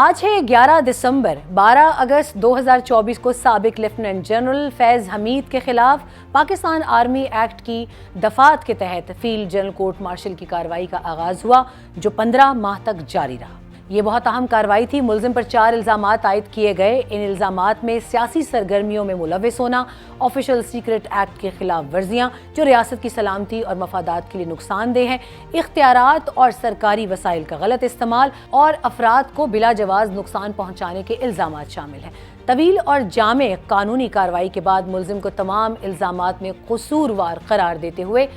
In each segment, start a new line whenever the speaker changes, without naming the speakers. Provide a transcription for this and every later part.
آج ہے 11 دسمبر 12 اگست 2024 کو سابق لیفٹیننٹ جنرل فیض حمید کے خلاف پاکستان آرمی ایکٹ کی دفعات کے تحت فیلڈ جنرل کورٹ مارشل کی کارروائی کا آغاز ہوا جو 15 ماہ تک جاری رہا۔ یہ بہت اہم کارروائی تھی۔ ملزم پر 4 الزامات عائد کیے گئے۔ ان الزامات میں سیاسی سرگرمیوں میں ملوث ہونا، آفیشل سیکرٹ ایکٹ کی خلاف ورزیاں جو ریاست کی سلامتی اور مفادات کے لیے نقصان دہ ہیں، اختیارات اور سرکاری وسائل کا غلط استعمال اور افراد کو بلا جواز نقصان پہنچانے کے الزامات شامل ہیں۔ طویل اور جامع قانونی کارروائی کے بعد ملزم کو تمام الزامات میں قصوروار قرار دیتے ہوئے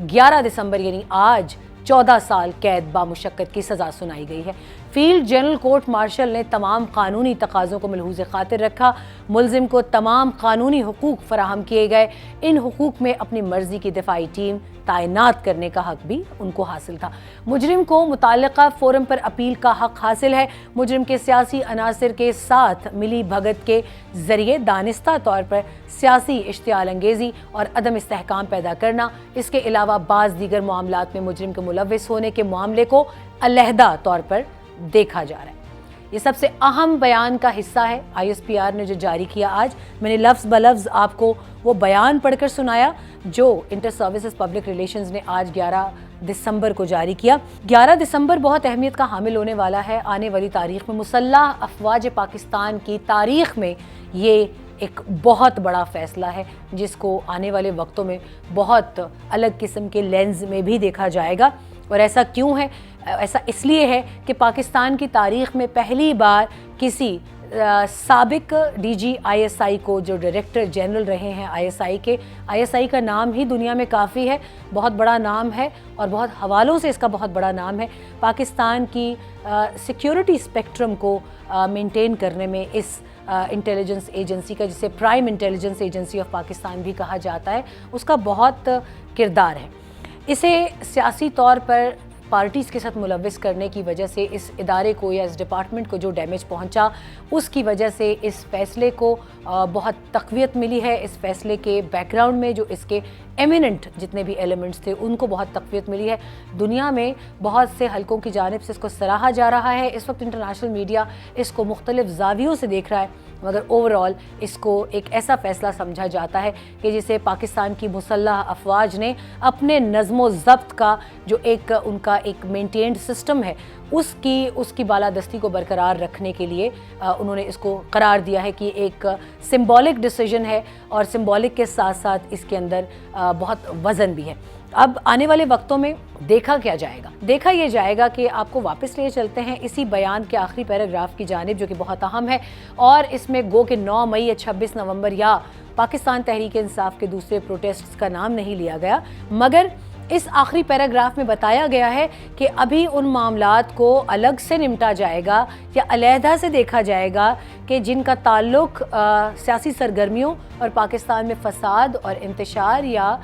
11 دسمبر یعنی آج 14 سال قید بامشقت کی سزا سنائی گئی ہے۔ فیلڈ جنرل کورٹ مارشل نے تمام قانونی تقاضوں کو ملحوظ خاطر رکھا۔ ملزم کو تمام قانونی حقوق فراہم کیے گئے۔ ان حقوق میں اپنی مرضی کی دفاعی ٹیم تعینات کرنے کا حق بھی ان کو حاصل تھا۔ مجرم کو متعلقہ فورم پر اپیل کا حق حاصل ہے۔ مجرم کے سیاسی عناصر کے ساتھ ملی بھگت کے ذریعے دانستہ طور پر سیاسی اشتعال انگیزی اور عدم استحکام پیدا کرنا، اس کے علاوہ بعض دیگر معاملات میں مجرم کے ملوث ہونے کے معاملے کو علیحدہ طور پر دیکھا جا رہا ہے۔ یہ سب سے اہم بیان کا حصہ ہے ISPR نے جو جاری کیا آج۔ میں نے لفظ بلفظ آپ کو وہ بیان پڑھ کر سنایا جو انٹر سروسز پبلک ریلیشنز نے آج 11 دسمبر کو جاری کیا۔ 11 دسمبر بہت اہمیت کا حامل ہونے والا ہے۔ آنے والی تاریخ میں مسلح افواج پاکستان کی تاریخ میں یہ ایک بہت بڑا فیصلہ ہے جس کو آنے والے وقتوں میں بہت الگ قسم کے لینز میں بھی دیکھا جائے گا۔ اور ایسا کیوں ہے؟ ایسا اس لیے ہے کہ پاکستان کی تاریخ میں پہلی بار کسی سابق DG ISI کو جو ڈائریکٹر جنرل رہے ہیں ISI کے، ISI کا نام ہی دنیا میں کافی ہے، بہت بڑا نام ہے اور بہت حوالوں سے اس کا بہت بڑا نام ہے۔ پاکستان کی سیکیورٹی اسپیکٹرم کو مینٹین کرنے میں اس انٹیلیجنس ایجنسی کا، جسے prime intelligence agency of Pakistan بھی کہا جاتا ہے، اس کا بہت کردار ہے۔ اسے سیاسی طور پر پارٹیز کے ساتھ ملوث کرنے کی وجہ سے اس ادارے کو یا اس ڈپارٹمنٹ کو جو ڈیمیج پہنچا، اس کی وجہ سے اس فیصلے کو بہت تقویت ملی ہے۔ اس فیصلے کے بیک گراؤنڈ میں جو اس کے ایمیننٹ جتنے بھی ایلیمنٹس تھے ان کو بہت تقویت ملی ہے۔ دنیا میں بہت سے حلقوں کی جانب سے اس کو سراہا جا رہا ہے۔ اس وقت انٹرنیشنل میڈیا اس کو مختلف زاویوں سے دیکھ رہا ہے، مگر اوورآل اس کو ایک ایسا فیصلہ سمجھا جاتا ہے کہ جسے پاکستان کی مسلح افواج نے اپنے نظم و ضبط کا جو ایک ان کا ایک مینٹینڈ سسٹم ہے اس کی بالادستی کو برقرار رکھنے کے لیے انہوں نے اس کو قرار دیا ہے کہ ایک سمبولک ڈیسیجن ہے، اور سمبولک کے ساتھ ساتھ اس کے اندر بہت وزن بھی ہے۔ اب آنے والے وقتوں میں دیکھا کیا جائے گا؟ دیکھا یہ جائے گا کہ آپ کو واپس لے چلتے ہیں اسی بیان کے آخری پیراگراف کی جانب جو کہ بہت اہم ہے، اور اس میں گو کہ 9 مئی یا 26 نومبر یا پاکستان تحریک انصاف کے دوسرے پروٹیسٹس کا نام نہیں لیا گیا، مگر اس آخری پیراگراف میں بتایا گیا ہے کہ ابھی ان معاملات کو الگ سے نمٹا جائے گا یا علیحدہ سے دیکھا جائے گا کہ جن کا تعلق سیاسی سرگرمیوں اور پاکستان میں فساد اور انتشار یا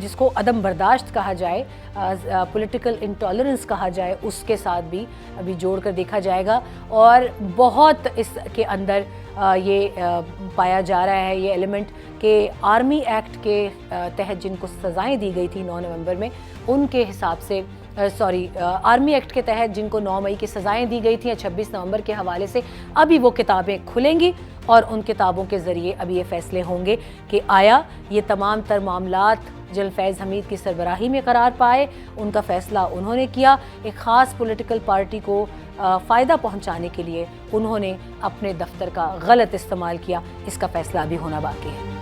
جس کو عدم برداشت کہا جائے، پولیٹیکل انٹالرنس کہا جائے، اس کے ساتھ بھی ابھی جوڑ کر دیکھا جائے گا۔ اور بہت اس کے اندر یہ پایا جا رہا ہے یہ ایلیمنٹ کہ آرمی ایکٹ کے تحت جن کو سزائیں دی گئی تھی 9 نومبر میں، ان کے حساب سے آرمی ایکٹ کے تحت جن کو 9 مئی کی سزائیں دی گئی تھیں 26 نومبر کے حوالے سے ابھی وہ کتابیں کھلیں گی، اور ان کتابوں کے ذریعے ابھی یہ فیصلے ہوں گے کہ آیا یہ تمام تر معاملات جنرل فیض حمید کی سربراہی میں قرار پائے، ان کا فیصلہ انہوں نے کیا، ایک خاص پولیٹیکل پارٹی کو فائدہ پہنچانے کے لیے انہوں نے اپنے دفتر کا غلط استعمال کیا، اس کا فیصلہ ابھی ہونا باقی ہے۔